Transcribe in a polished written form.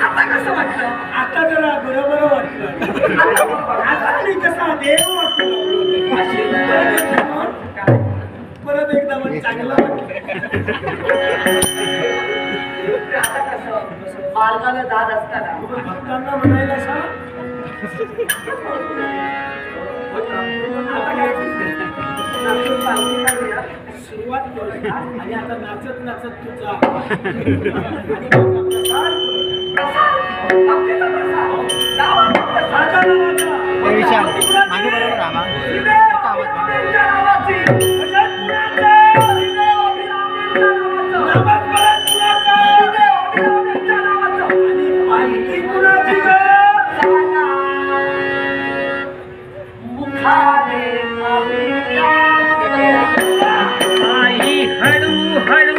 आता कसं वाटलं? आता जरा बरोबर वाटलं. आता आणि कसा देव वाटलं. परत एकदा मग चांगलं वाटलं. आता कसं मार्गाला जात असताना भक्तांना म्हणायला सांग. आता काय नाचून पालखी काढूया. सुरुवात करूया आणि आता नाचत नाचत तुझा आणि माझा प्रसार करू. भक्तीचा प्रसाद. नावाचा प्रसाद. माझ्या नावाचा. विशाल मागे बरोबर राहा श्रीदेव अभिरामींच्या नावाची. भजन कुणाचं? श्रीदेव अभिरामींच्या नावाचं. नामस्मरण कुणाचं? श्रीदेव अभिरामींच्या नावाचं. आणि पालखी कुणाची ग? मुखाने अभिरामी. आई हळू हळू